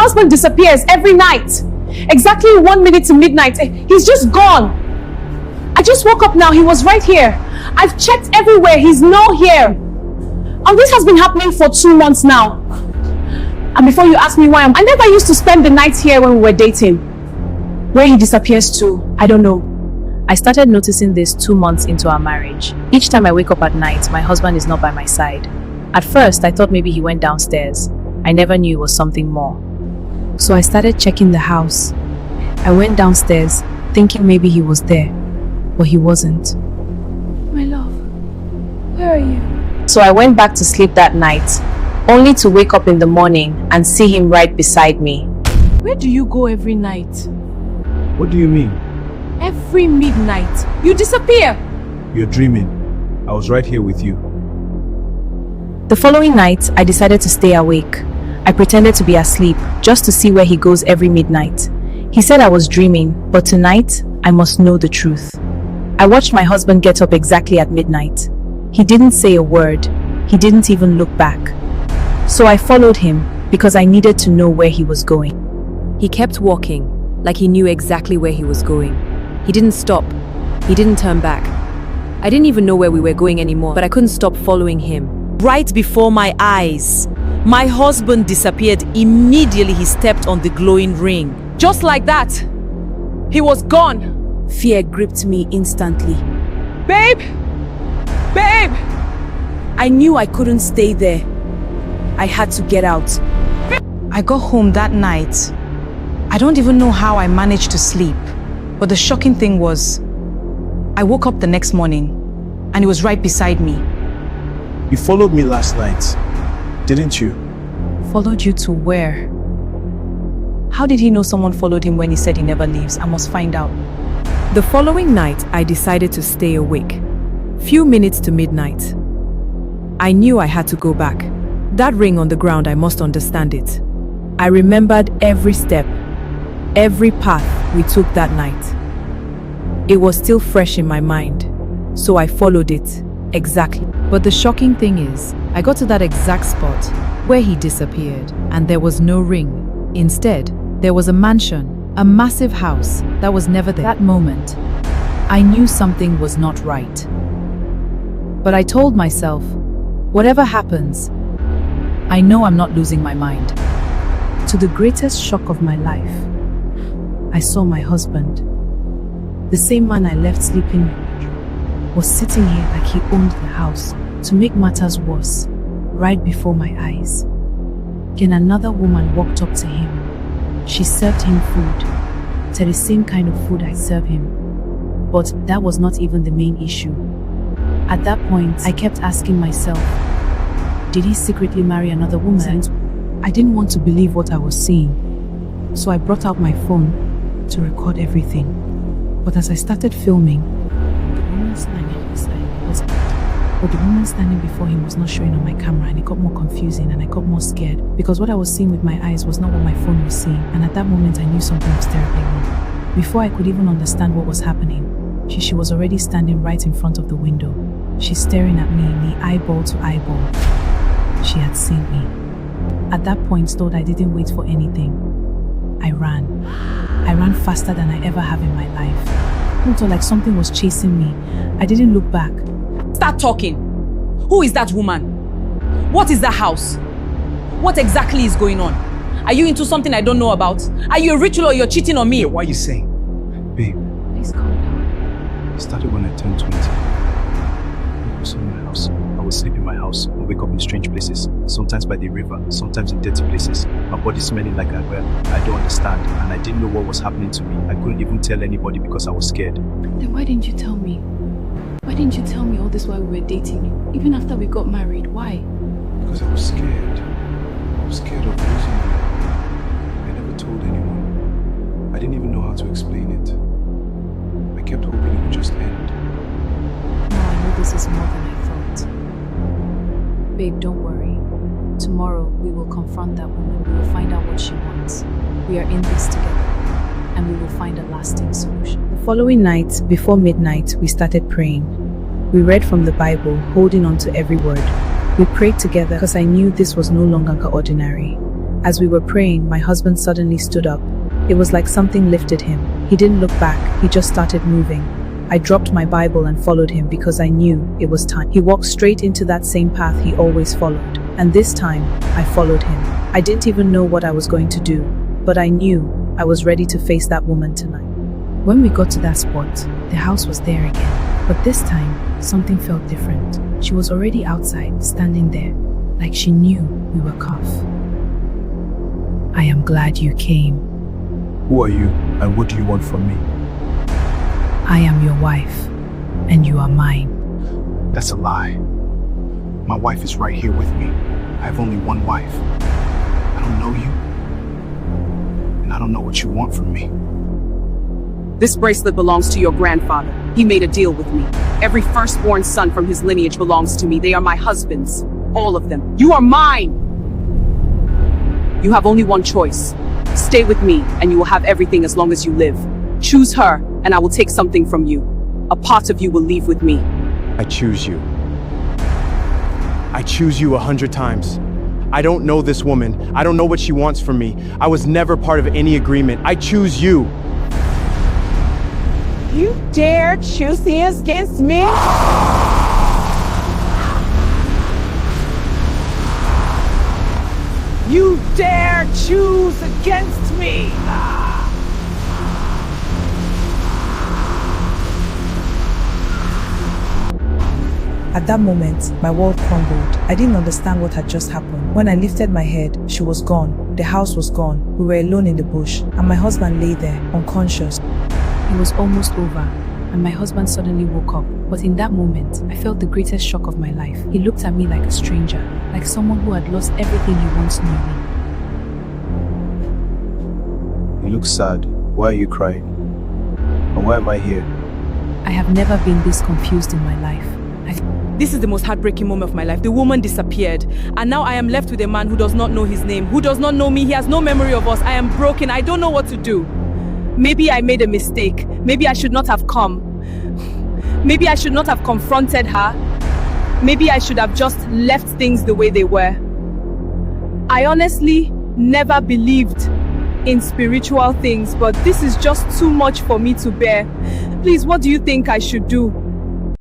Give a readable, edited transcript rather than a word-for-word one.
husband disappears every night. Exactly 1 minute to midnight. He's just gone. I just woke up now. He was right here. I've checked everywhere. He's not here. And this has been happening for 2 months now. And before you ask me why, I never used to spend the nights here when we were dating. Where he disappears to, I don't know. I started noticing this 2 months into our marriage. Each time I wake up at night, my husband is not by my side. At first, I thought maybe he went downstairs. I never knew it was something more. So I started checking the house. I went downstairs, thinking maybe he was there, but he wasn't. My love, where are you? So I went back to sleep that night, only to wake up in the morning and see him right beside me. Where do you go every night? What do you mean? Every midnight, you disappear. You're dreaming. I was right here with you. The following night, I decided to stay awake. I pretended to be asleep, just to see where he goes every midnight. He said I was dreaming, but tonight, I must know the truth. I watched my husband get up exactly at midnight. He didn't say a word. He didn't even look back. So I followed him, because I needed to know where he was going. He kept walking, like he knew exactly where he was going. He didn't stop. He didn't turn back. I didn't even know where we were going anymore, but I couldn't stop following him. Right before my eyes, my husband disappeared. Immediately he stepped on the glowing ring. Just like that, he was gone. Fear gripped me instantly. Babe! Babe! I knew I couldn't stay there. I had to get out. I got home that night. I don't even know how I managed to sleep. But the shocking thing was, I woke up the next morning and he was right beside me. You followed me last night, didn't you? Followed you to where? How did he know someone followed him when he said he never leaves? I must find out. The following night, I decided to stay awake. Few minutes to midnight. I knew I had to go back. That ring on the ground, I must understand it. I remembered every step, every path we took that night. It was still fresh in my mind, so I followed it, exactly. But the shocking thing is, I got to that exact spot where he disappeared, and there was no ring. Instead, there was a mansion, a massive house that was never there. That moment, I knew something was not right. But I told myself, whatever happens, I know I'm not losing my mind. To the greatest shock of my life, I saw my husband. The same man I left sleeping was sitting here like he owned the house. To make matters worse, right before my eyes, then another woman walked up to him. She served him food, to the same kind of food I serve him. But that was not even the main issue. At that point, I kept asking myself, did he secretly marry another woman? I didn't want to believe what I was seeing, so I brought out my phone to record everything. But as I started filming, the woman standing beside my husband, but the woman standing before him was not showing on my camera, and it got more confusing and I got more scared because what I was seeing with my eyes was not what my phone was seeing, and at that moment I knew something was terribly wrong. Before I could even understand what was happening, she was already standing right in front of the window. She's staring at me, eyeball to eyeball. She had seen me. At that point, though, I didn't wait for anything. I ran. I ran faster than I ever have in my life. It felt like something was chasing me. I didn't look back. Start talking. Who is that woman? What is that house? What exactly is going on? Are you into something I don't know about? Are you a ritual or you're cheating on me? Yeah, why are you saying? Babe. Please calm down. It started when I turned 20. I was in my house. I would sleep in my house and wake up in strange places. Sometimes by the river, sometimes in dirty places. My body smelling like I don't understand, and I didn't know what was happening to me. I couldn't even tell anybody because I was scared. Then why didn't you tell me? Why didn't you tell me all this while we were dating? Even after we got married, why? Because I was scared. I was scared of losing you. I never told anyone. I didn't even know how to explain it. I kept hoping it would just end. Now I know this is more than I thought. Babe, don't worry. Tomorrow we will confront that woman. We will find out what she wants. We are in this together, and we will find a lasting solution. The following night, before midnight, we started praying. We read from the Bible, holding on to every word. We prayed together because I knew this was no longer ordinary. As we were praying, my husband suddenly stood up. It was like something lifted him. He didn't look back, he just started moving. I dropped my Bible and followed him because I knew it was time. He walked straight into that same path he always followed. And this time, I followed him. I didn't even know what I was going to do, but I knew I was ready to face that woman tonight. When we got to that spot, the house was there again. But this time, something felt different. She was already outside, standing there, like she knew we were cuffed. I am glad you came. Who are you and what do you want from me? I am your wife, and you are mine. That's a lie. My wife is right here with me. I have only one wife. I don't know you, and I don't know what you want from me. This bracelet belongs to your grandfather. He made a deal with me. Every firstborn son from his lineage belongs to me. They are my husbands. All of them. You are mine! You have only one choice. Stay with me, and you will have everything as long as you live. Choose her, and I will take something from you. A part of you will leave with me. I choose you. I choose you 100 times. I don't know this woman. I don't know what she wants from me. I was never part of any agreement. I choose you. You dare choose against me? You dare choose against me? At that moment, my world crumbled. I didn't understand what had just happened. When I lifted my head, she was gone. The house was gone. We were alone in the bush, and my husband lay there, unconscious. It was almost over, and my husband suddenly woke up. But in that moment, I felt the greatest shock of my life. He looked at me like a stranger, like someone who had lost everything he once knew me. You look sad. Why are you crying? And why am I here? I have never been this confused in my life. This is the most heartbreaking moment of my life. The woman disappeared, and now I am left with a man who does not know his name, who does not know me. He has no memory of us. I am broken. I don't know what to do. Maybe I made a mistake. Maybe I should not have come. Maybe I should not have confronted her. Maybe I should have just left things the way they were. I honestly never believed in spiritual things, but this is just too much for me to bear. Please, what do you think I should do?